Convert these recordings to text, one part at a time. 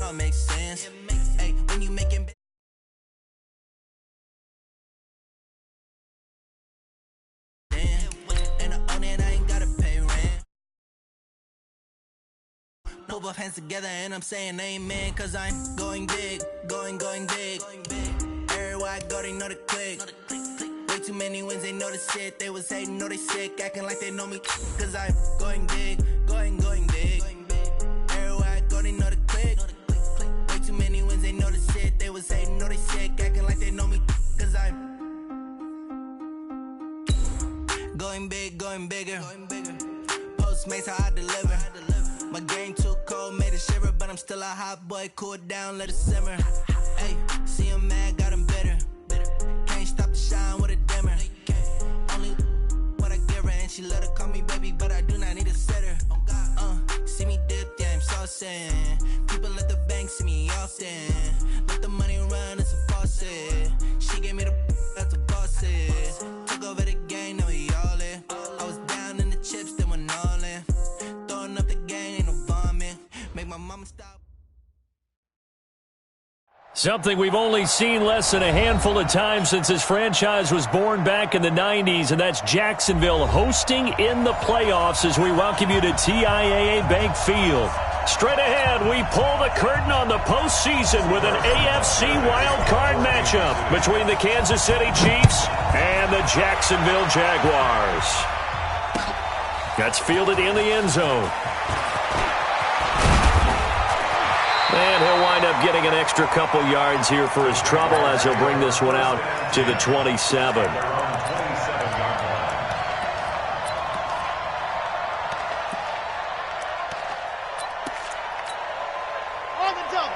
all makes sense. Hey, when you making and I own it, I ain't gotta pay rent. Put both hands together and I'm saying amen, cause I'm going big, going big. Everywhere I go, they know the click. Way too many wins, they know the shit. They was hating, know they sick, acting like they know me, cause I'm going big, going big. Everywhere I go, they know the click. Way too many wins, they know the shit. They was hating, know they sick, acting like they know me, cause I'm going big, going bigger. Postmates, how I deliver. My game too cold, made it shiver, but I'm still a hot boy. Cool it down, let it simmer. Hey, see him mad, got him bitter. Can't stop the shine with a dimmer. Only what I give her, and she let her call me baby, but I do not need a sitter. See me dip, yeah, I'm saucing. People at the bank see me often. Let the money run, it's a faucet. She gave me the that's a boss is. Took over the game, now we all in. I was down in the chips, then went all in. Throwing up the game, ain't no vomit. Make my mama stop. Something we've only seen less than a handful of times since this franchise was born back in the 90s, and that's Jacksonville hosting in the playoffs as we welcome you to TIAA Bank Field. Straight ahead, we pull the curtain on the postseason with an AFC wildcard matchup between the Kansas City Chiefs and the Jacksonville Jaguars. That's fielded in the end zone. And he'll wind up getting an extra couple yards here for his trouble as he'll bring this one out to the 27. On the double.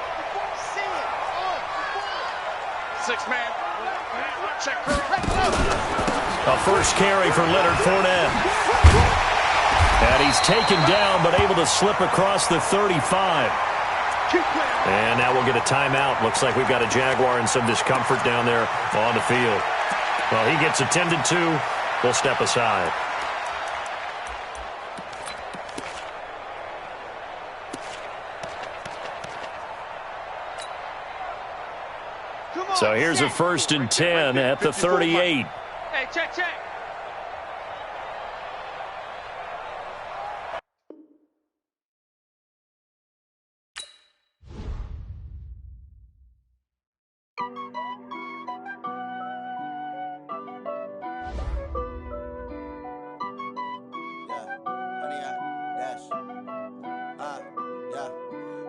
See it. Six-man. Check. A first carry for Leonard Fournette. And he's taken down but able to slip across the 35. And now we'll get a timeout. Looks like we've got a Jaguar in some discomfort down there on the field. Well, he gets attended to. We'll step aside. So here's a 1st and 10 at the 38. Hey, check.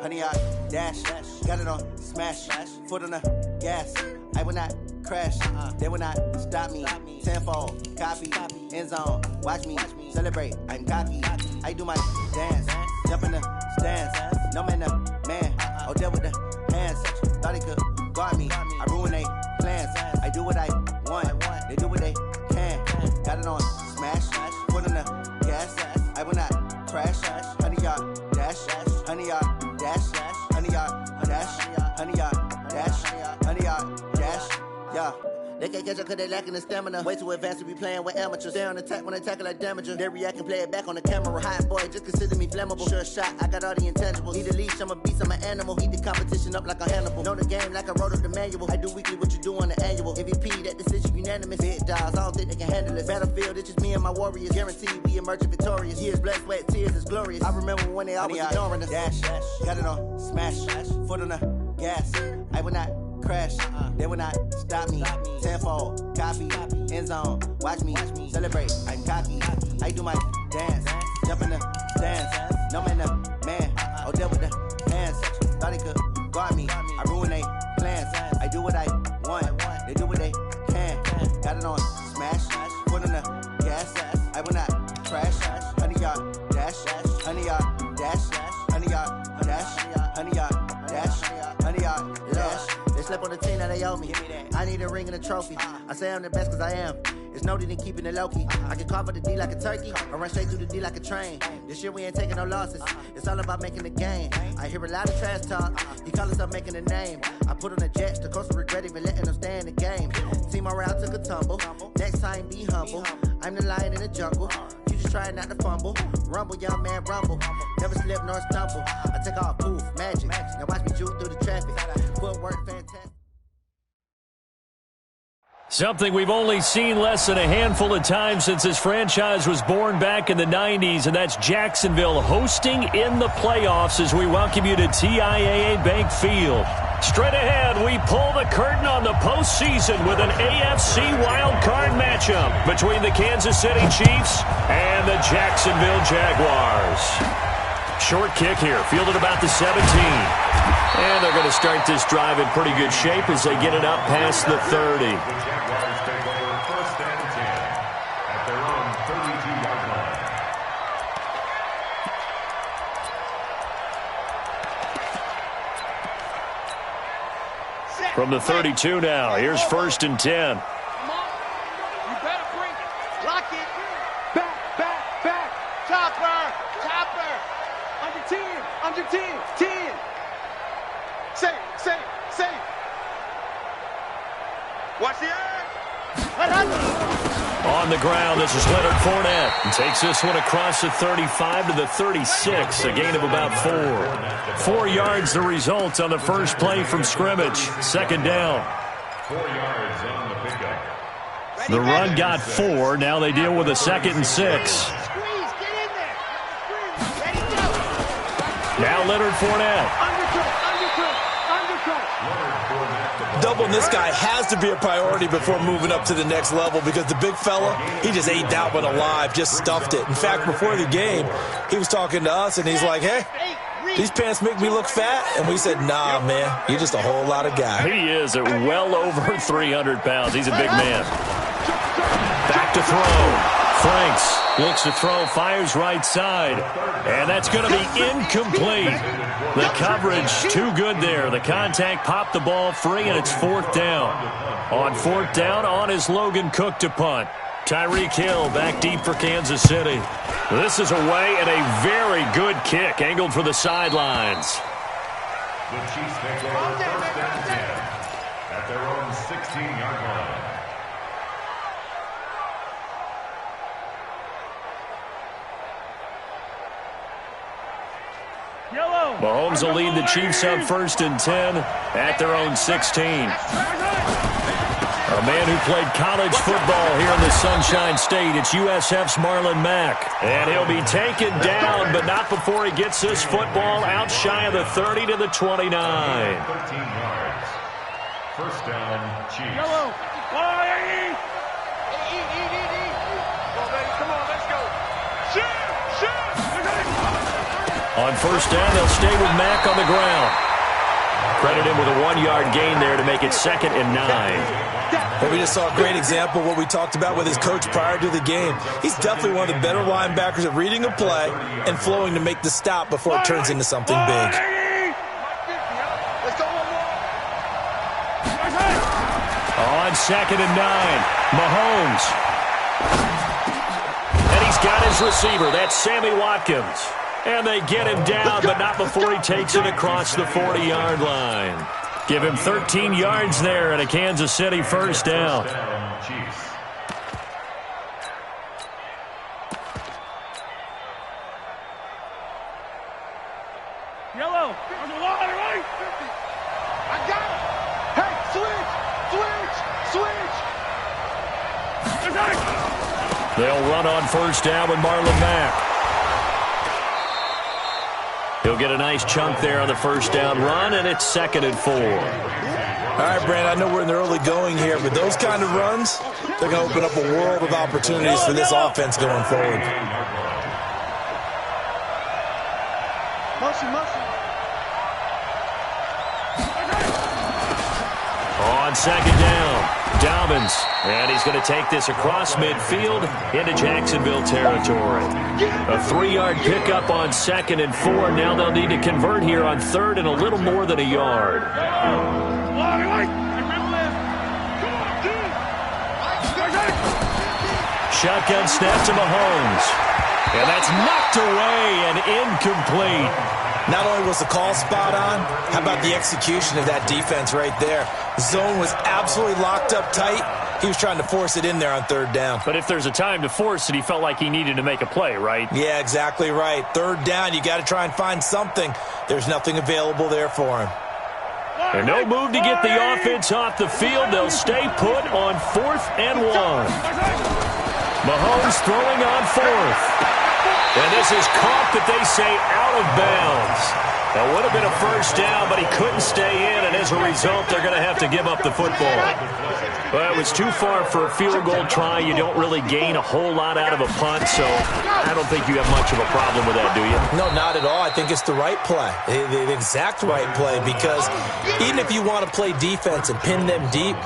Honey, I dash, got it on smash, foot on the gas. I will not crash, they will not stop me. Tenfold, copy, end zone, watch me celebrate. I'm cocky, I do my dance, jump in the stands. No man, oh, deal with the hands. Thought he could guard me, I ruin they plans. I do what I want, they do what they can. Got it on smash, foot on the gas. I will not crash, honey, y'all dash, honey, y'all dash, honey, y'all dash, honey, y'all dash, honey, y'all dash, yeah. They can't catch up cause they lacking the stamina. Way too advanced to be playing with amateurs. Stay on attack when I tackle like damager. They react and play it back on the camera. Hot boy, just consider me flammable. Sure shot, I got all the intangibles. Need a leash, I'm a beast, I'm an animal. Heat the competition up like a Hannibal. Know the game like I wrote up the manual. I do weekly what you do on the annual. MVP, that decision unanimous. Big dogs, I don't think they can handle it. Battlefield, it's just me and my warriors. Guaranteed we emerging victorious. Years, blood, sweat, tears, it's glorious. I remember when they always ignoring us. Dash, got it on smash, foot on the gas. I will not crash, they will not stop me. Tenfold, copy, end zone, watch me celebrate. I'm cocky, I do my dance, jump in the stands. No man, oh, deal with the hands. Thought he could guard me, I ruin they plans. I do what I want, they do what they can. Got it on smash, foot on the gas. I will not crash, honey, y'all dash, honey, y'all dash, honey, y'all dash, honey, y'all dash, honey, y'all dash. They slept on the team that they owe me. I need a ring and a trophy. I say I'm the best cause I am. It's no need in keeping it low-key. I can carve up the D like a turkey or run straight through the D like a train. This year we ain't taking no losses. It's all about making the game. I hear a lot of trash talk. He call us up making a name. I put on the Jets. The coach will regret even letting them stay in the game. Team around took a tumble. Next time be humble. I'm the lion in the jungle. You just try not to fumble. Rumble, young man, rumble. Never slip nor stumble. I take off poof, magic. Now watch me juke through Something we've only seen less than a handful of times since this franchise was born back in the 90s, and that's Jacksonville hosting in the playoffs as we welcome you to TIAA Bank Field. Straight ahead, we pull the curtain on the postseason with an AFC wildcard matchup between the Kansas City Chiefs and the Jacksonville Jaguars. Short kick here, fielded about the 17. And they're going to start this drive in pretty good shape as they get it up past the 30. The Jaguars take over first and 10 at their own 32-yard line. From the 32 now, here's first and 10. Come on. You better bring it. Lock it. Back. Chopper. Under 10. Safe. Watch the edge. On the ground, this is Leonard Fournette. And takes this one across the 35 to the 36, a gain of about 4. 4 yards the result on the first play from scrimmage. Second down. 4 yards on the pickup. The run got 4. Now they deal with a 2nd and 6. Squeeze. Get in there. Ready, go. Now Leonard Fournette. Undercut. Doubling this guy has to be a priority before moving up to the next level because the big fella, he just ate that one alive, just stuffed it. In fact, before the game, he was talking to us, and he's like, hey, these pants make me look fat? And we said, nah, man, you're just a whole lot of guy. He is at well over 300 pounds. He's a big man. Back to throw. Franks looks to throw, fires right side. And that's going to be incomplete. The coverage too good there. The contact popped the ball free, and it's 4th down. On 4th down, on is Logan Cook to punt. Tyreek Hill back deep for Kansas City. This is away and a very good kick, angled for the sidelines. The Chiefs take over first and 10 at their own 16-yard line. Mahomes will lead the Chiefs up first and 10 at their own 16. A man who played college football here in the Sunshine State. It's USF's Marlon Mack. And he'll be taken down, but not before he gets this football out shy of the 30 to the 29. 13 yards. First down, Chiefs. Yellow. Come on, let's go. Shoot. On first down, they'll stay with Mack on the ground. Credit him with a 1-yard gain there to make it 2nd and 9. Well, we just saw a great example of what we talked about with his coach prior to the game. He's definitely one of the better linebackers at reading a play and flowing to make the stop before it turns into something big. Let's go one more. On 2nd and 9, Mahomes. And he's got his receiver. That's Sammy Watkins. And they get him down, but not before he takes it across the 40-yard line. Give him 13 yards there and a Kansas City first down. Chiefs. Yellow. On the line, right? I got it. Hey, switch. They'll run on first down with Marlon Mack. He'll get a nice chunk there on the first down run, and it's 2nd and 4. All right, Brand, I know we're in the early going here, but those kind of runs, they're going to open up a world of opportunities for this offense going forward. Motion. On 2nd down, Dobbins. And he's going to take this across midfield into Jacksonville territory. A 3-yard pickup on 2nd and 4. Now they'll need to convert here on 3rd and a little more than a yard. Shotgun snap to Mahomes. And that's knocked away and incomplete. Not only was the call spot on, how about the execution of that defense right there? Zone was absolutely locked up tight. He was trying to force it in there on 3rd down. But if there's a time to force it, he felt like he needed to make a play, right? Yeah, exactly right. 3rd down, you got to try and find something. There's nothing available there for him. And no move to get the offense off the field. They'll stay put on 4th and 1. Mahomes throwing on 4th. And this is caught, but they say out of bounds. That would have been a first down, but he couldn't stay in, and as a result, they're going to have to give up the football. Well, it was too far for a field goal try. You don't really gain a whole lot out of a punt, so I don't think you have much of a problem with that, do you? No, not at all. I think it's the right play, the exact right play, because even if you want to play defense and pin them deep,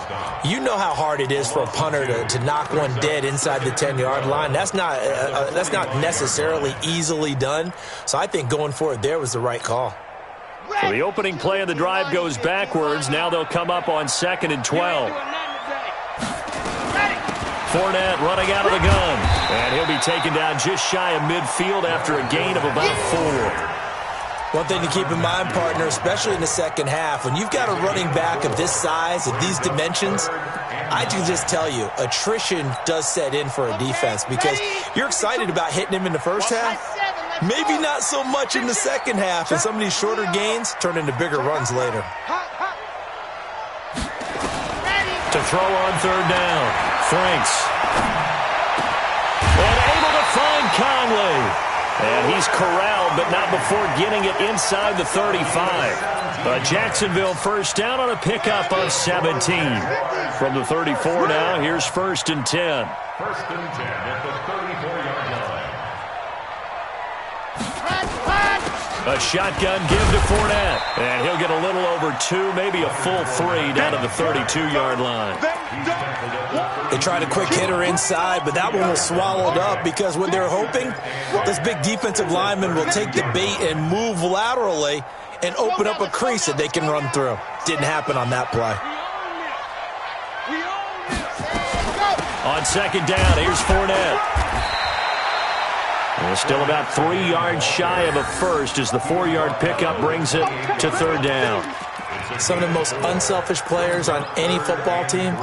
you know how hard it is for a punter to knock one dead inside the 10-yard line. That's not necessarily easily done, so I think going for it there was the right call. So the opening play of the drive goes backwards. Now they'll come up on 2nd and 12. Fournette running out of the gun. And he'll be taken down just shy of midfield after a gain of about 4. One thing to keep in mind, partner, especially in the second half, when you've got a running back of this size, of these dimensions, I can just tell you, attrition does set in for a defense because you're excited about hitting him in the first half. Maybe not so much in the second half, and some of these shorter gains turn into bigger runs later. To throw on 3rd down, Franks. And able to find Conley. And he's corralled, but not before getting it inside the 35. A Jacksonville first down on a pickup of 17. From the 34 now, here's 1st and 10. 1st and 10 at the 34-yard line. A shotgun give to Fournette. And he'll get a little over 2, maybe a full 3 down to the 32-yard line. They tried a quick hitter inside, but that one was swallowed up because what they're hoping, this big defensive lineman will take the bait and move laterally and open up a crease that they can run through. Didn't happen on that play. On 2nd down, here's Fournette. And still about 3 yards shy of a first as the 4-yard pickup brings it to 3rd down. Some of the most unselfish players on any football team,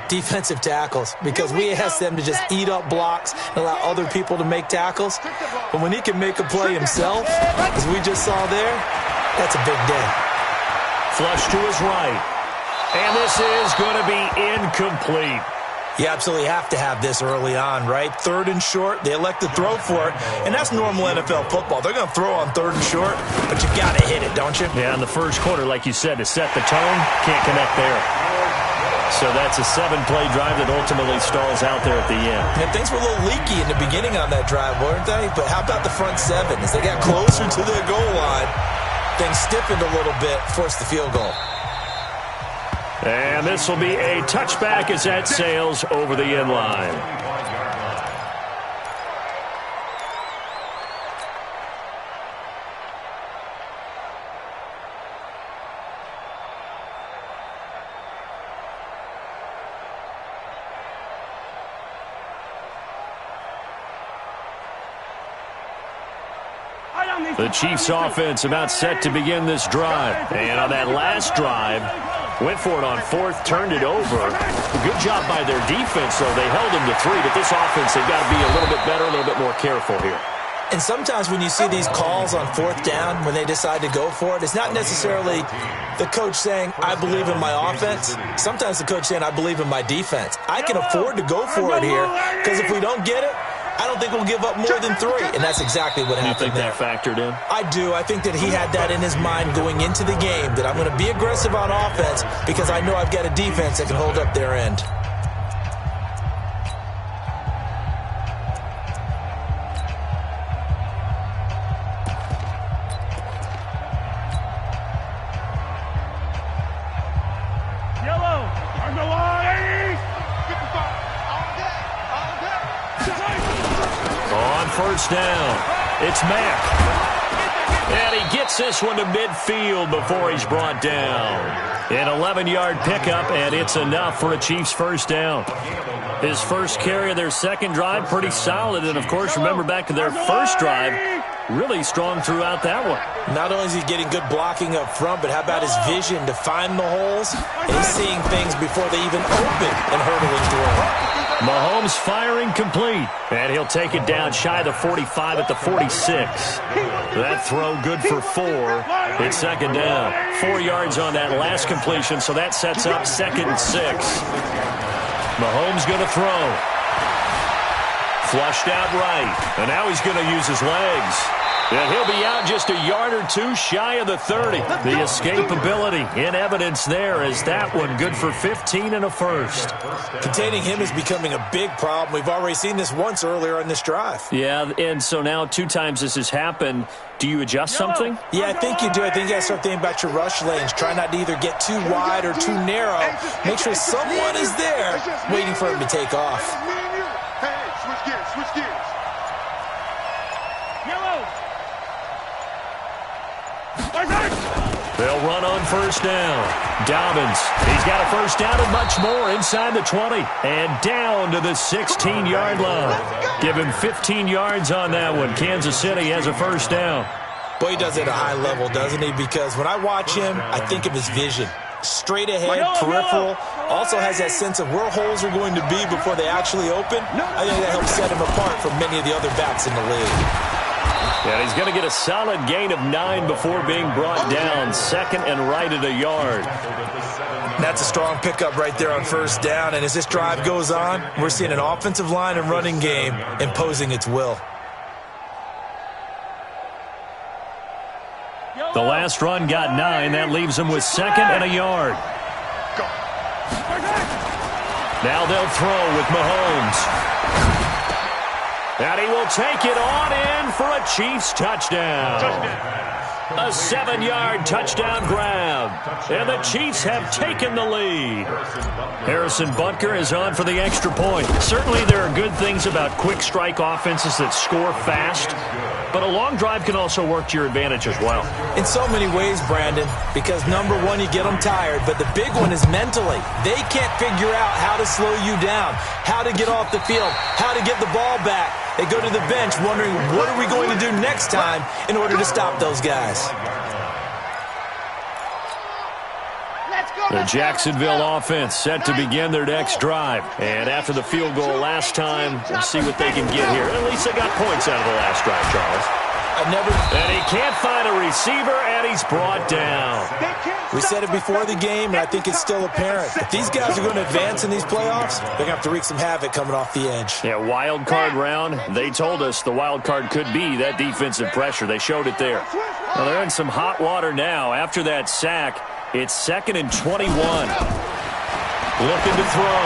defensive tackles, because we ask them to just eat up blocks and allow other people to make tackles. But when he can make a play himself, as we just saw there, that's a big day. Flush to his right. And this is going to be incomplete. You absolutely have to have this early on, right? 3rd and short, they elect to throw for it, and that's normal NFL football. They're going to throw on 3rd and short, but you got to hit it, don't you? Yeah, in the first quarter, like you said, to set the tone, can't connect there. So that's a 7-play drive that ultimately stalls out there at the end. And things were a little leaky in the beginning on that drive, weren't they? But how about the front 7? As they got closer to the goal line, things stiffened a little bit, forced the field goal. And this will be a touchback as that sails over the end line. The Chiefs offense about set to begin this drive. And on that last drive, went for it on 4th, turned it over. Good job by their defense, though. They held them to 3, but this offense, they've got to be a little bit better, a little bit more careful here. And sometimes when you see these calls on 4th down, when they decide to go for it, it's not necessarily the coach saying, I believe in my offense. Sometimes the coach saying, I believe in my defense. I can afford to go for it here, because if we don't get it, I don't think we'll give up more than 3, and that's exactly what happened there. You think that factored in? I do. I think that he had that in his mind going into the game, that I'm going to be aggressive on offense because I know I've got a defense that can hold up their end. First down. It's Mack. And he gets this one to midfield before he's brought down. An 11-yard pickup, and it's enough for a Chiefs first down. His first carry of their second drive, pretty solid. And, of course, remember back to their first drive, really strong throughout that one. Not only is he getting good blocking up front, but how about his vision to find the holes? And he's seeing things before they even open and hurdling through. Mahomes firing complete, and he'll take it down shy of the 45 at the 46. That throw good for 4. It's second down. 4 yards on that last completion, so that sets up 2nd and 6. Mahomes going to throw. Flushed out right, and now he's going to use his legs. And he'll be out just a yard or 2 shy of the 30. The escapability in evidence there as that one good for 15 and a first. Containing him is becoming a big problem. We've already seen this once earlier on this drive. Yeah, and so now 2 times this has happened. Do you adjust something? Yeah, I think you do. I think you got to start thinking about your rush lanes. Try not to either get too wide or too narrow. Make sure someone is there waiting for him to take off. Hey, switch gears, switch gears. They'll run on first down. Dobbins, he's got a first down and much more inside the 20. And down to the 16-yard line. Give him 15 yards on that one. Kansas City has a first down. Boy, he does it at a high level, doesn't he? Because when I watch him, I think of his vision. Straight ahead, peripheral. Also has that sense of where holes are going to be before they actually open. I think that helps set him apart from many of the other backs in the league. And he's going to get a solid gain of 9 before being brought down. 2nd and right at a yard. That's a strong pickup right there on first down. And as this drive goes on, we're seeing an offensive line and running game imposing its will. The last run got 9. That leaves him with 2nd and a yard. Now they'll throw with Mahomes. And he will take it on in for a Chiefs touchdown. A 7-yard touchdown grab. And the Chiefs have taken the lead. Harrison Butker is on for the extra point. Certainly there are good things about quick strike offenses that score fast. But a long drive can also work to your advantage as well. In so many ways, Brandon, because number one, you get them tired, but the big one is mentally. They can't figure out how to slow you down, how to get off the field, how to get the ball back. They go to the bench wondering, what are we going to do next time in order to stop those guys? The Jacksonville offense set to begin their next drive. And after the field goal last time, we'll see what they can get here. At least they got points out of the last drive, Charles. And he can't find a receiver, and he's brought down. We said it before the game, and I think it's still apparent. If these guys are going to advance in these playoffs, they're going to have to wreak some havoc coming off the edge. Yeah, wild card round. They told us the wild card could be that defensive pressure. They showed it there. Well, they're in some hot water now. After that sack, it's 2nd and 21. Looking to throw.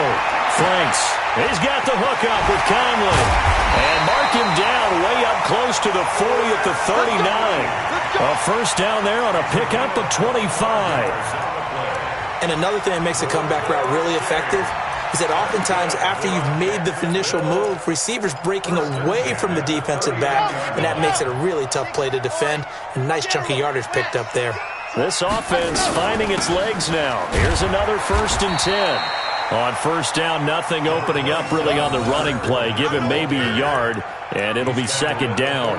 Franks. He's got the hook up with Conley. And mark him down way up close to the 40 at the 39. A first down there on a pickup of 25. And another thing that makes a comeback route really effective is that oftentimes after you've made the initial move, receivers breaking away from the defensive back, and that makes it a really tough play to defend. A nice chunk of yardage picked up there. This offense finding its legs now. Here's another 1st and 10. On first down, nothing opening up really on the running play. Give him maybe a yard, and it'll be 2nd down.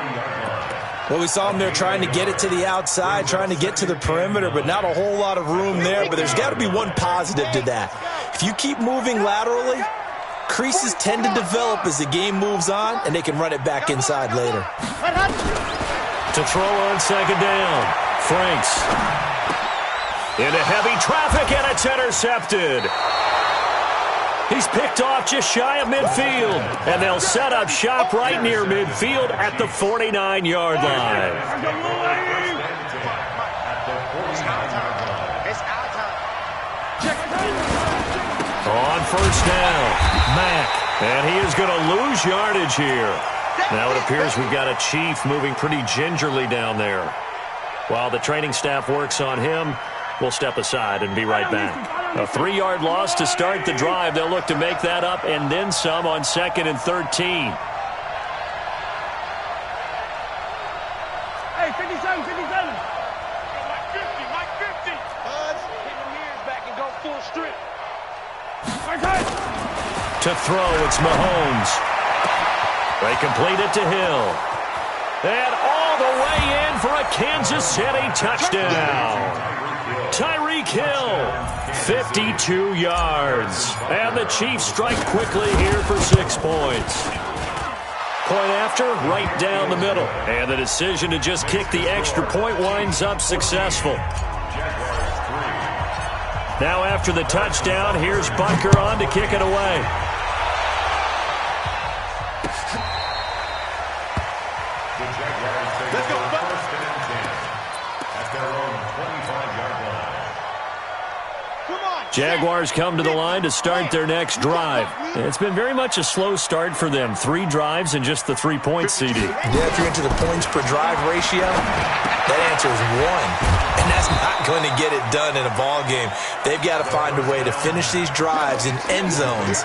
Well, we saw him there trying to get it to the outside, trying to get to the perimeter, but not a whole lot of room there. But there's got to be one positive to that. If you keep moving laterally, creases tend to develop as the game moves on, and they can run it back inside later. To throw on 2nd down, Franks. Into heavy traffic, and it's intercepted. He's picked off just shy of midfield, and they'll set up shop right near midfield at the 49-yard line. On first down, Mack, and he is going to lose yardage here. Now it appears we've got a Chief moving pretty gingerly down there. While the training staff works on him, we'll step aside and be right back. A 3-yard loss to start the drive. They'll look to make that up and then some on 2nd and 13. Hey, 57, 57. Mike 50. Buzz, hit the mirrors back and go full strip. To throw, it's Mahomes. They complete it to Hill. And all the way in for a Kansas City touchdown. Tyree Tyreek Hill, 52 yards. And the Chiefs strike quickly here for 6 points. Point after, right down the middle. And the decision to just kick the extra point winds up successful. Now after the touchdown, here's Butker on to kick it away. Let's go. First and 10 at their own 25-yard line. Jaguars come to the line to start their next drive. It's been very much a slow start for them. 3 drives and just the 3-point CD. Yeah, if you're into the points per drive ratio, that answer is 1. And that's not going to get it done in a ball game. They've got to find a way to finish these drives in end zones,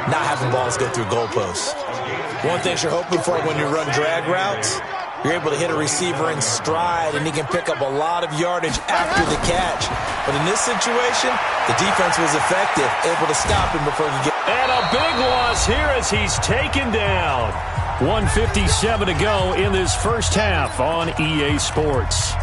not having balls go through goalposts. One thing you're hoping for when you run drag routes, you're able to hit a receiver in stride, and he can pick up a lot of yardage after the catch. But in this situation, the defense was effective, able to stop him before he get. And a big loss here as he's taken down. 1:57 to go in this first half on EA Sports.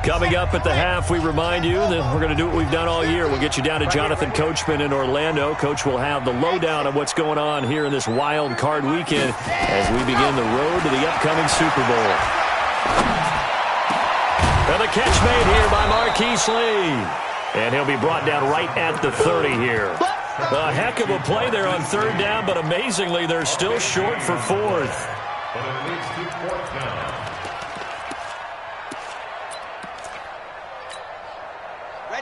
Coming up at the half, we remind you that we're going to do what we've done all year. We'll get you down to Jonathan Coachman in Orlando. Coach will have the lowdown of what's going on here in this wild card weekend as we begin the road to the upcoming Super Bowl. And the catch made here by Marquise Lee. And he'll be brought down right at the 30 here. A heck of a play there on 3rd down, but amazingly, they're still short for 4th. But it leads to 4th down.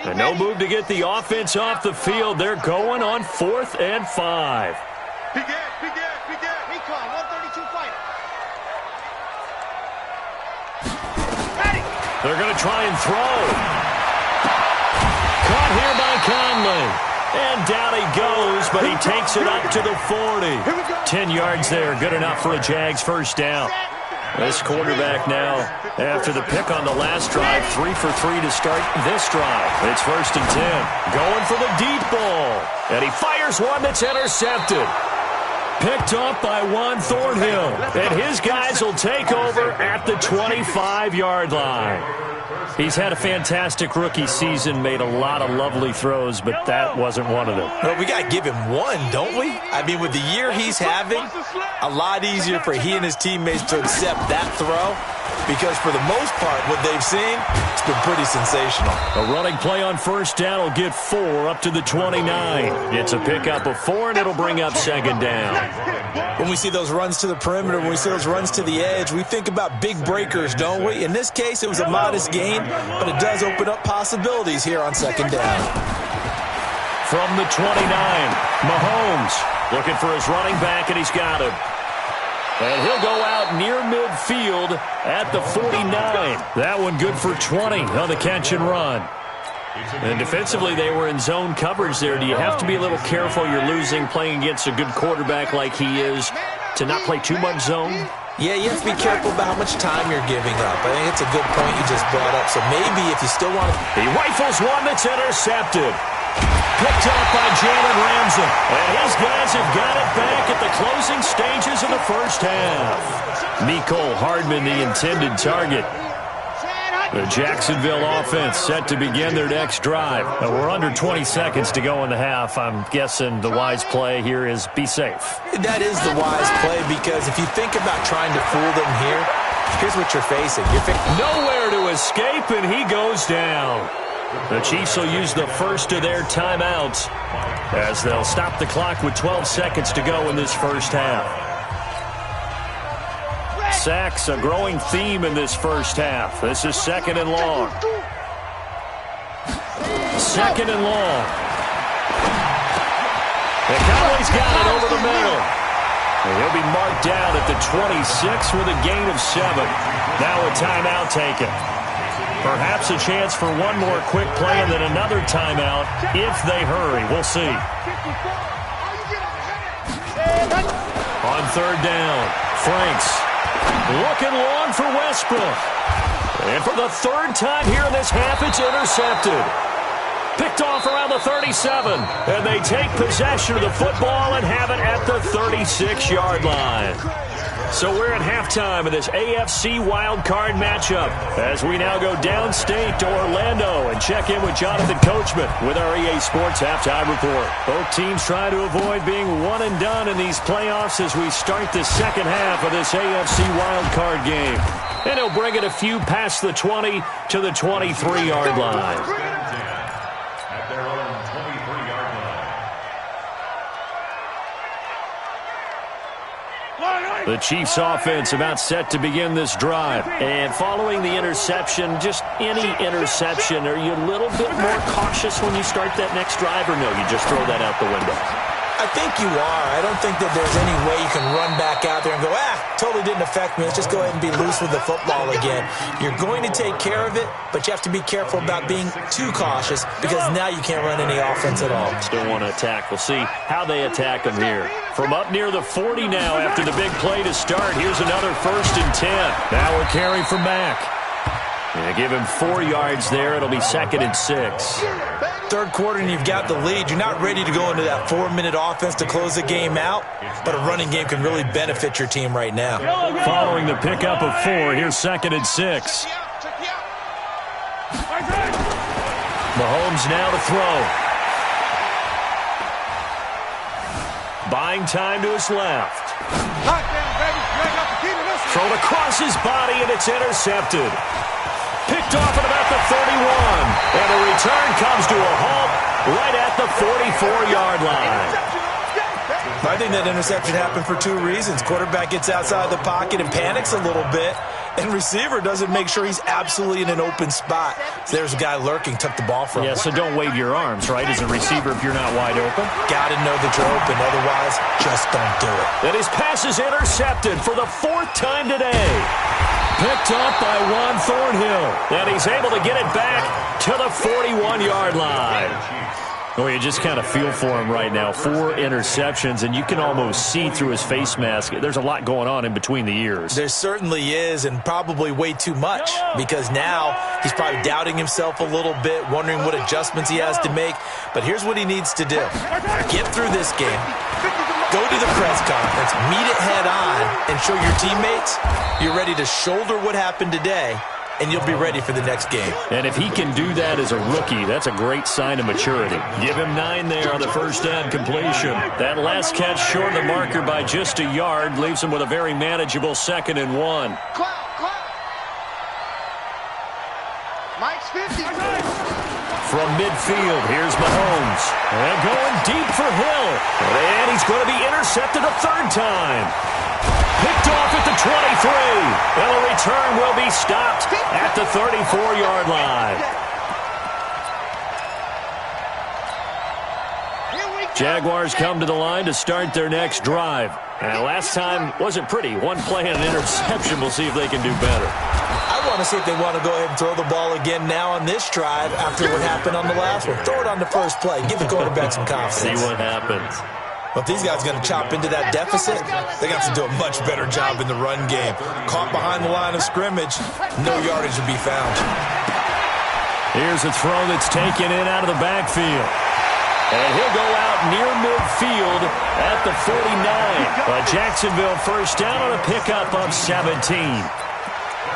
And no move to get the offense off the field. They're going on 4th and 5. Begin. Recon, 132 fighter. Ready. They're going to try and throw. Caught here by Conley. And down he goes, but he takes it up to the 40. 10 yards there, good enough for a Jags first down. This quarterback now, after the pick on the last drive, 3 for 3 to start this drive. It's 1st and 10. Going for the deep ball. And he fires one that's intercepted. Picked off by Juan Thornhill. And his guys will take over at the 25-yard line. He's had a fantastic rookie season, made a lot of lovely throws, but that wasn't one of them. Well, we got to give him one, don't we? I mean, with the year he's having, a lot easier for he and his teammates to accept that throw because for the most part, what they've seen, it's been pretty sensational. A running play on 1st down will get 4 up to the 29. It's a pickup of 4, and it'll bring up 2nd down. When we see those runs to the perimeter, when we see those runs to the edge, we think about big breakers, don't we? In this case, it was a modest gain, but it does open up possibilities here on 2nd down. From the 29, Mahomes looking for his running back, and he's got him. And he'll go out near midfield at the 49. That one good for 20 on the catch and run. And defensively, they were in zone coverage there. Do you have to be a little careful? You're losing playing against a good quarterback like he is to not play too much zone? Yeah, you have to be careful about how much time you're giving up. I think it's a good point you just brought up. So maybe if you still want to... He rifles one that's intercepted. Picked off by Jalen Ramsey. And his guys have got it back at the closing stages of the first half. Mecole Hardman, the intended target. The Jacksonville offense set to begin their next drive. We're under 20 seconds to go in the half. I'm guessing the wise play here is be safe. That is the wise play because if you think about trying to fool them here, here's what you're facing. Nowhere to escape, and he goes down. The Chiefs will use the first of their timeouts as they'll stop the clock with 12 seconds to go in this first half. Sacks, a growing theme in this first half. This is 2nd and long. 2nd and long. And Conley's got it over the middle. And he'll be marked down at the 26 with a gain of 7. Now a timeout taken. Perhaps a chance for one more quick play and then another timeout if they hurry. We'll see. On 3rd down, Franks looking long for Westbrook. And for the 3rd time here in this half, it's intercepted. Picked off around the 37. And they take possession of the football and have it at the 36-yard line. So we're at halftime of this AFC wildcard matchup as we now go downstate to Orlando and check in with Jonathan Coachman with our EA Sports Halftime Report. Both teams try to avoid being one and done in these playoffs as we start the second half of this AFC wildcard game. And he'll bring it a few past the 20 to the 23-yard line. At their own 23-yard line. The Chiefs offense about set to begin this drive. And following the interception, just any interception, are you a little bit more cautious when you start that next drive, or no, you just throw that out the window? I think you are. I don't think that there's any way you can run back out there and go, totally didn't affect me. Let's just go ahead and be loose with the football again. You're going to take care of it, but you have to be careful about being too cautious because now you can't run any offense at all. Still want to attack. We'll see how they attack them here. From up near the 40 now after the big play to start. Here's another 1st and 10. Now a carry from Mack. Yeah, give him 4 yards there. It'll be 2nd and 6. Third quarter and you've got the lead. You're not ready to go into that 4-minute offense to close the game out, but a running game can really benefit your team right now. Following the pickup of 4, here's 2nd and 6. Mahomes now to throw. Buying time to his left. Thrown across his body, and it's intercepted. Picked off at about the 31. And the return comes to a halt right at the 44-yard line. I think that interception happened for 2 reasons. Quarterback gets outside the pocket and panics a little bit, and receiver doesn't make sure he's absolutely in an open spot. So there's a guy lurking, took the ball from him. Yeah, so don't wave your arms, right, as a receiver if you're not wide open. Got to know that you're open. Otherwise, just don't do it. And his pass is intercepted for the 4th time today. Picked up by Juan Thornhill. And he's able to get it back to the 41-yard line. Oh, you just kind of feel for him right now. 4 interceptions, and you can almost see through his face mask. There's a lot going on in between the ears. There certainly is, and probably way too much, because now he's probably doubting himself a little bit, wondering what adjustments he has to make. But here's what he needs to do. Get through this game. Go to the press conference, meet it head on, and show your teammates you're ready to shoulder what happened today, and you'll be ready for the next game. And if he can do that as a rookie, that's a great sign of maturity. Give him 9 there on the first down completion. That last catch short of the marker by just a yard leaves him with a very manageable 2nd and 1. Mike's 50. From midfield, here's Mahomes. And going deep for Hill. And he's going to be intercepted a 3rd time. Picked off at the 23. And the return will be stopped at the 34-yard line. Jaguars come to the line to start their next drive. And last time wasn't pretty. 1 play and an interception. We'll see if they can do better. I want to see if they want to go ahead and throw the ball again now on this drive after what happened on the last one. Throw it on the first play. Give the quarterback some confidence. See what happens. Well, if these guys are going to chop into that deficit, they got to do a much better job in the run game. Caught behind the line of scrimmage, no yardage to be found. Here's a throw that's taken in out of the backfield. And he'll go out near midfield at the 49. A Jacksonville first down on a pickup of 17.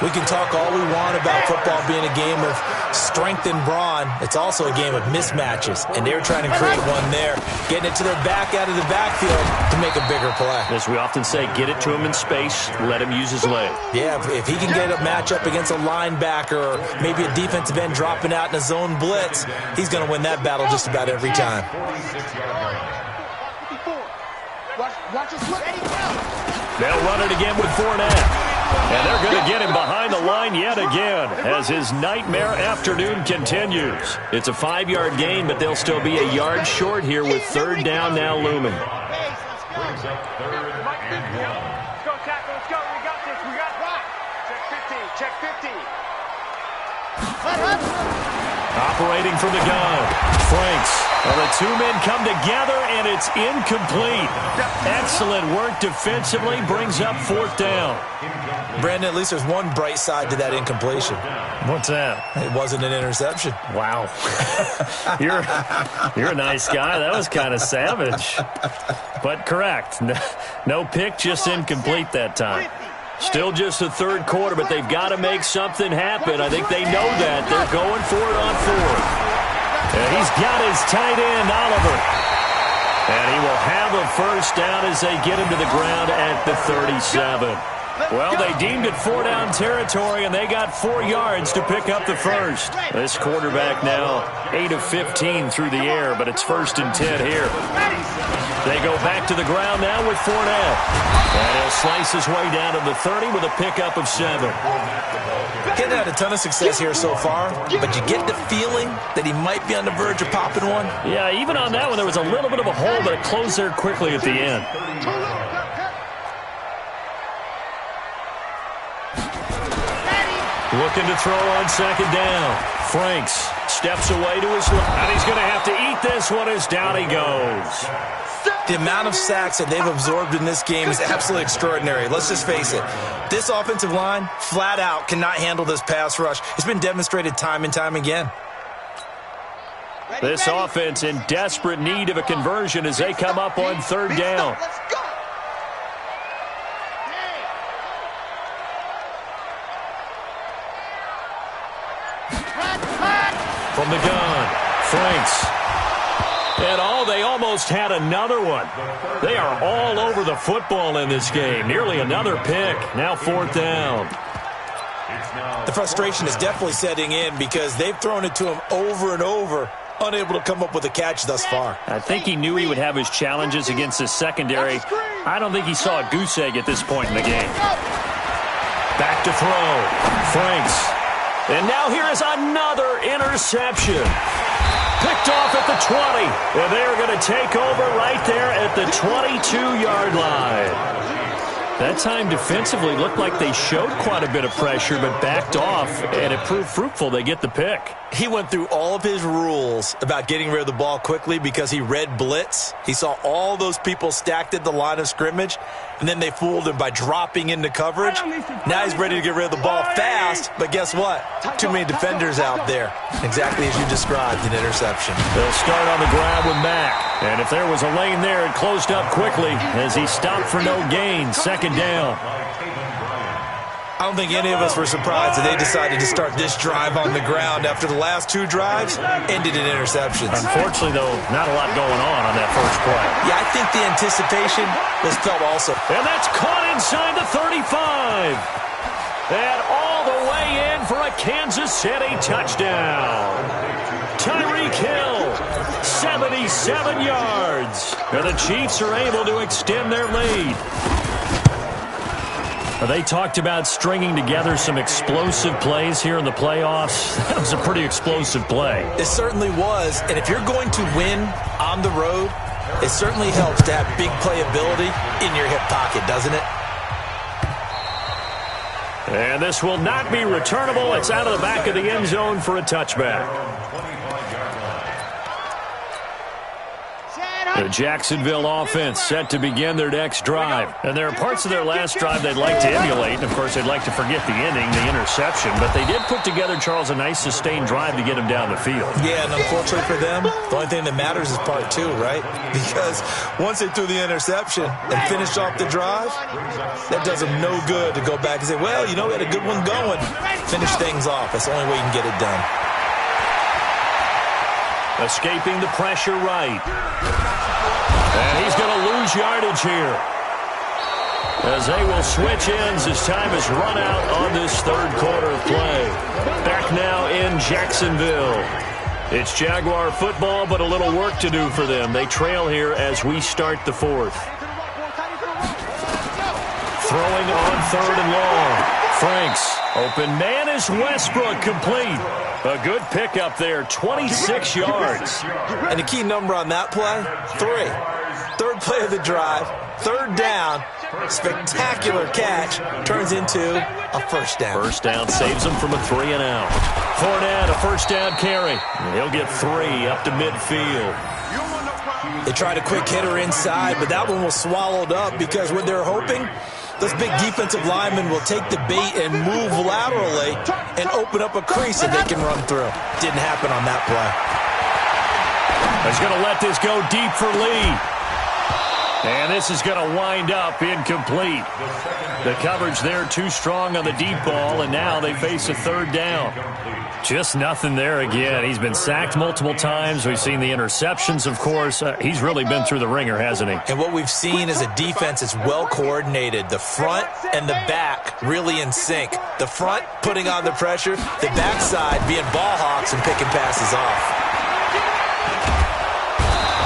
We can talk all we want about football being a game of strength and brawn. It's also a game of mismatches, and they're trying to create one there, getting it to their back out of the backfield to make a bigger play. As we often say, get it to him in space, let him use his leg. Yeah, if he can get a matchup against a linebacker or maybe a defensive end dropping out in a zone blitz, he's going to win that battle just about every time. They'll run it again with Fournette. And they're going to get him behind the line yet again as his nightmare afternoon continues. It's a 5-yard gain, but they'll still be a yard short here with 3rd down now looming. Brings up 3rd and 1. Let's go, tackle. Let's go. We got this. We got rock. Check 50. Check 50. Operating from the gun. Franks Well, the two men come together, and it's incomplete. Excellent work defensively, brings up 4th down. Brandon, at least there's one bright side to that incompletion. What's that? It wasn't an interception. Wow. You're a nice guy. That was kind of savage. But correct. No pick, just incomplete that time. Still just the third quarter, but they've got to make something happen. I think they know that. They're going for it on 4th. And he's got his tight end, Oliver. And he will have a first down as they get him to the ground at the 37. Well, they deemed it 4-down territory, and they got 4 yards to pick up the first. This quarterback now 8 of 15 through the air, but it's 1st and 10 here. They go back to the ground now with Fournette. And he'll slice his way down to the 30 with a pickup of 7. He's had a ton of success here so far, but you get the feeling that he might be on the verge of popping one. Yeah, even on that one, there was a little bit of a hole, but it closed there quickly at the end. Looking to throw on 2nd down. Franks steps away to his left. And he's going to have to eat this one as down he goes. The amount of sacks that they've absorbed in this game is absolutely extraordinary. Let's just face it. This offensive line, flat out, cannot handle this pass rush. It's been demonstrated time and time again. This offense in desperate need of a conversion as they come up on 3rd down. From the gun, Franks. And they almost had another one. They are all over the football in this game. Nearly another pick. Now 4th down. The frustration is definitely setting in because they've thrown it to him over and over, unable to come up with a catch thus far. I think he knew he would have his challenges against his secondary. I don't think he saw a goose egg at this point in the game. Back to throw. Franks. And now here is another interception. Picked off at the 20. And they're going to take over right there at the 22-yard line. That time defensively looked like they showed quite a bit of pressure but backed off, and it proved fruitful. They get the pick. He went through all of his rules about getting rid of the ball quickly because he read blitz. He saw all those people stacked at the line of scrimmage, and then they fooled him by dropping into coverage. Now he's ready to get rid of the ball fast, but guess what? Too many defenders out there. Exactly as you described, an interception. They'll start on the ground with Mack. And if there was a lane there, it closed up quickly as he stopped for no gain. 2nd down. I don't think any of us were surprised that they decided to start this drive on the ground after the last 2 drives ended in interceptions. Unfortunately, though, not a lot going on that first play. Yeah, I think the anticipation was felt also. And that's caught inside the 35. And all the way in for a Kansas City touchdown. Tyreek Hill, 77 yards. And the Chiefs are able to extend their lead. They talked about stringing together some explosive plays here in the playoffs. That was a pretty explosive play. It certainly was. And if you're going to win on the road, it certainly helps to have big playability in your hip pocket, doesn't it? And this will not be returnable. It's out of the back of the end zone for a touchback. The Jacksonville offense set to begin their next drive. And there are parts of their last drive they'd like to emulate. And, of course, they'd like to forget the ending, the interception. But they did put together, Charles, a nice sustained drive to get him down the field. Yeah, and unfortunately for them, the only thing that matters is part 2, right? Because once they threw the interception and finished off the drive, that does them no good to go back and say, well, you know, we had a good one going. Finish things off. That's the only way you can get it done. Escaping the pressure right. And he's going to lose yardage here. As they will switch ends as time has run out on this third quarter of play. Back now in Jacksonville. It's Jaguar football, but a little work to do for them. They trail here as we start the fourth. Throwing on 3rd and long. Franks. Open man is Westbrook, complete. A good pickup there, 26 yards. And the key number on that play, 3. Third play of the drive, 3rd down, Spectacular catch turns into a first down. First down saves him from a 3-and-out. Fournette, a first down carry. And he'll get 3 up to midfield. They tried a quick hitter inside, but that one was swallowed up because what they're hoping, those big defensive linemen will take the bait and move laterally and open up a crease that they can run through. Didn't happen on that play. He's going to let this go deep for Lee. And this is going to wind up incomplete. The coverage there too strong on the deep ball, and now they face a third down. Just nothing there again. He's been sacked multiple times. We've seen the interceptions, of course. He's really been through the ringer, hasn't he? And what we've seen is a defense that's well coordinated. The front and the back really in sync. The front putting on the pressure, the backside being ball hawks and picking passes off.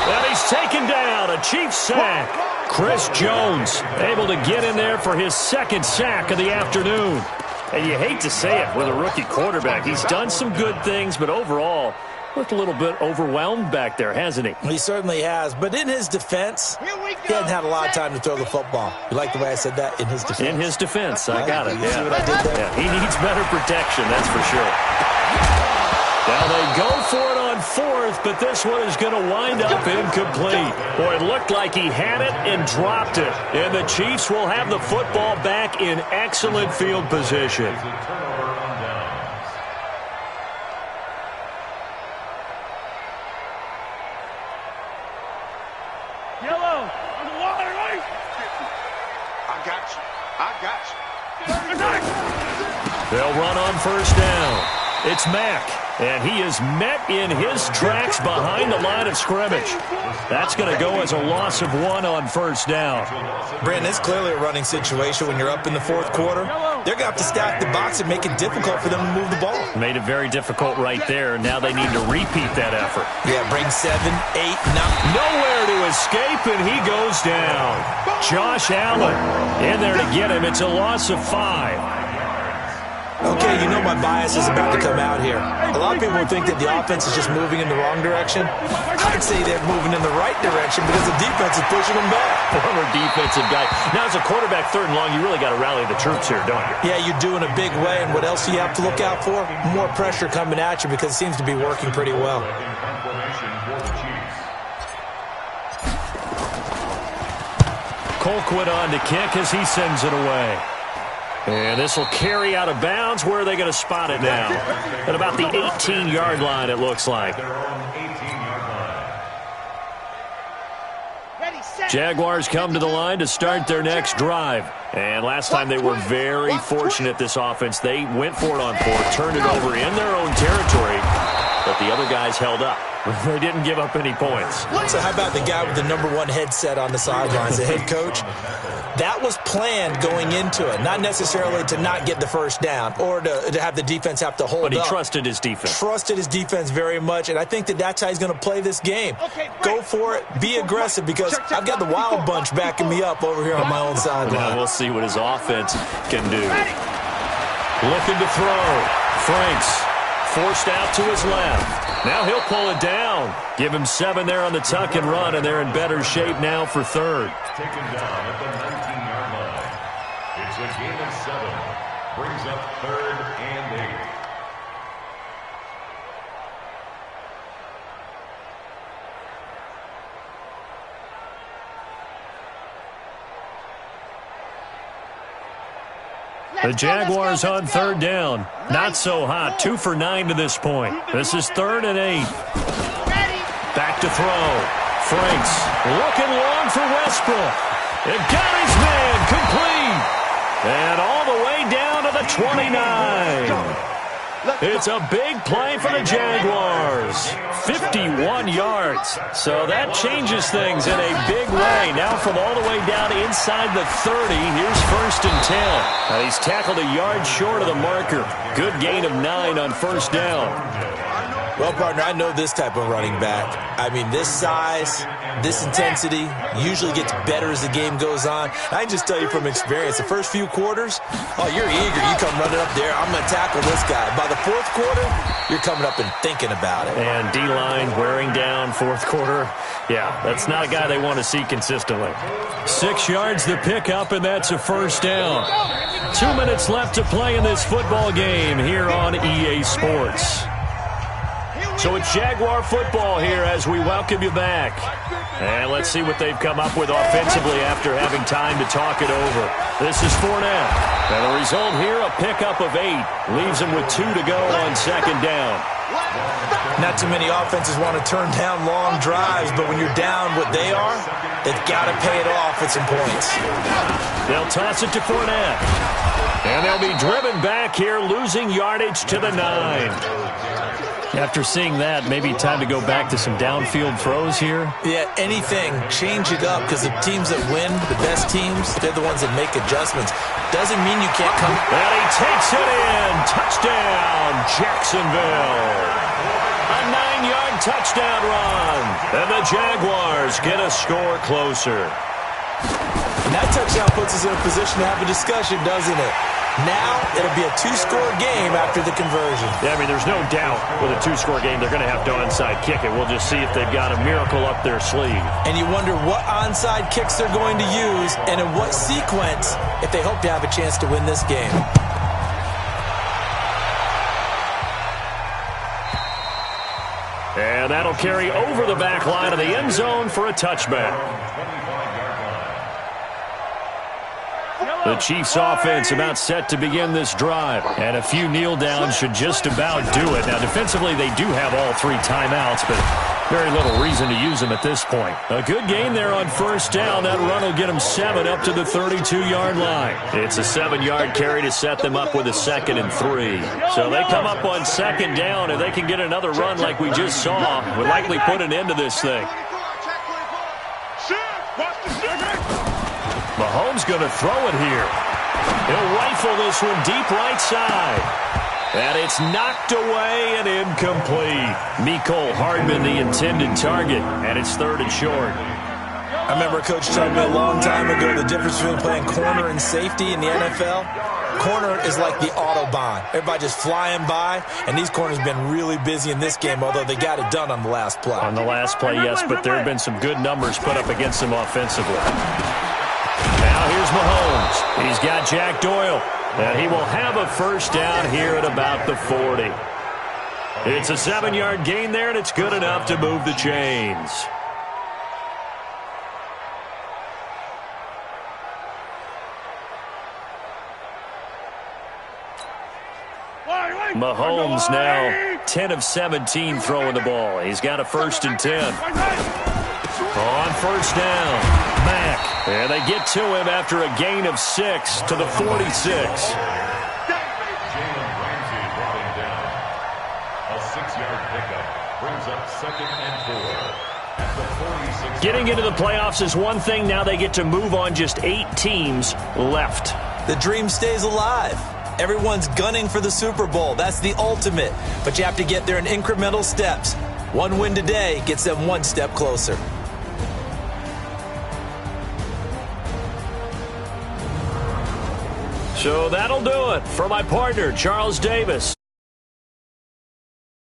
And he's taken down, a Chiefs sack. Chris Jones able to get in there for his second sack of the afternoon. And you hate to say it with a rookie quarterback. He's done some good things, but overall, looked a little bit overwhelmed back there, hasn't he? He certainly has. But in his defense, he hasn't had a lot of time to throw the football. You like the way I said that? In his defense. In his defense. I got it. You see what I did there? Yeah, he needs better protection, that's for sure. Now they go for it on fourth, but this one is going to wind up incomplete. Boy, it looked like he had it and dropped it. And the Chiefs will have the football back in excellent field position. Yellow, on the water, right? I got you. They'll run on first down. It's Mack. And he is met in his tracks behind the line of scrimmage. That's going to go as a loss of 1 on first down. Brandon, it's clearly a running situation when you're up in the fourth quarter. They're going to have to stack the box and make it difficult for them to move the ball. Made it very difficult right there. Now they need to repeat that effort. Yeah, bring 7, 8, 9. Nowhere to escape, and he goes down. Josh Allen in there to get him. It's a loss of 5. Okay, you know my bias is about to come out here. A lot of people would think that the offense is just moving in the wrong direction. I'd say they're moving in the right direction because the defense is pushing them back. Former defensive guy. Now, as a quarterback, third and long, you really got to rally the troops here, don't you? Yeah, you do in a big way, and what else do you have to look out for? More pressure coming at you because it seems to be working pretty well. Colquitt on to kick as he sends it away. And this will carry out of bounds. Where are they going to spot it now? At about the 18-yard line, it looks like. Jaguars come to the line to start their next drive. And last time they were very fortunate, this offense. They went for it on fourth, turned it over in their own territory, but the other guys held up. They didn't give up any points. So how about the guy with the #1 headset on the sidelines, the head coach? That was planned going into it, not necessarily to not get the first down or to have the defense have to hold up. But he trusted his defense. Trusted his defense very much, and I think that that's how he's going to play this game. Go for it. Be aggressive because I've got the wild bunch backing me up over here on my own sideline. Now we'll see what his offense can do. Looking to throw. Franks forced out to his left. Now he'll pull it down. Give him 7 there on the tuck and run, and they're in better shape now for third. Taken down at the 19-yard line. It's a gain of 7. Brings up 3rd and 8. The Jaguars on third down. Not so hot. 2 for 9 to this point. This is 3rd and 8. Back to throw. Franks looking long for Westbrook. It got his man complete. And all the way down to the 29. It's a big play for the Jaguars. 51 yards. So that changes things in a big way. Now from all the way down inside the 30, here's 1st and 10. He's tackled a yard short of the marker. Good gain of 9 on first down. Well, partner, I know this type of running back. I mean, this size, this intensity usually gets better as the game goes on. I can just tell you from experience, the first few quarters, oh, you're eager. You come running up there, I'm going to tackle this guy. By the fourth quarter, you're coming up and thinking about it. And D-line wearing down fourth quarter. Yeah, that's not a guy they want to see consistently. 6 yards the pickup, and that's a first down. 2 minutes left to play in this football game here on EA Sports. So it's Jaguar football here as we welcome you back. And let's see what they've come up with offensively after having time to talk it over. This is Fournette. And the result here, a pickup of 8. Leaves him with 2 to go on second down. Not too many offenses want to turn down long drives, but when you're down what they are, they've got to pay it off with some points. They'll toss it to Fournette. And they'll be driven back here, losing yardage to the 9. After seeing that, maybe time to go back to some downfield throws here. Yeah, anything. Change it up, because the teams that win, the best teams, they're the ones that make adjustments. Doesn't mean you can't come. And he takes it in. Touchdown, Jacksonville. A 9-yard touchdown run. And the Jaguars get a score closer. And that touchdown puts us in a position to have a discussion, doesn't it? Now it'll be a 2-score game after the conversion. Yeah, I mean, there's no doubt with a 2-score game they're going to have to onside kick it. We'll just see if they've got a miracle up their sleeve. And you wonder what onside kicks they're going to use and in what sequence if they hope to have a chance to win this game. And that'll carry over the back line of the end zone for a touchback. The Chiefs offense about set to begin this drive. And a few kneel downs should just about do it. Now, defensively, they do have all 3 timeouts, but very little reason to use them at this point. A good gain there on first down. That run will get them 7 up to the 32-yard line. It's a 7-yard carry to set them up with a 2nd and 3. So they come up on second down, and they can get another run like we just saw. Would likely put an end to this thing. Mahomes going to throw it here. He'll rifle this one deep right side. And it's knocked away and incomplete. Mecole Hardman, the intended target, and it's 3rd and short. I remember a coach telling me a long time ago the difference between playing corner and safety in the NFL. Corner is like the Autobahn. Everybody just flying by, and these corners have been really busy in this game, although they got it done on the last play. On the last play, yes, but there have been some good numbers put up against them offensively. Now here's Mahomes. He's got Jack Doyle. And he will have a first down here at about the 40. It's a 7-yard gain there, and it's good enough to move the chains. Mahomes now 10 of 17 throwing the ball. He's got a 1st and 10. On first down, Mack. And they get to him after a gain of 6 to the 46. Getting into the playoffs is one thing. Now they get to move on. Just 8 teams left. The dream stays alive. Everyone's gunning for the Super Bowl. That's the ultimate. But you have to get there in incremental steps. One win today gets them 1 step closer. So that'll do it for my partner, Charles Davis.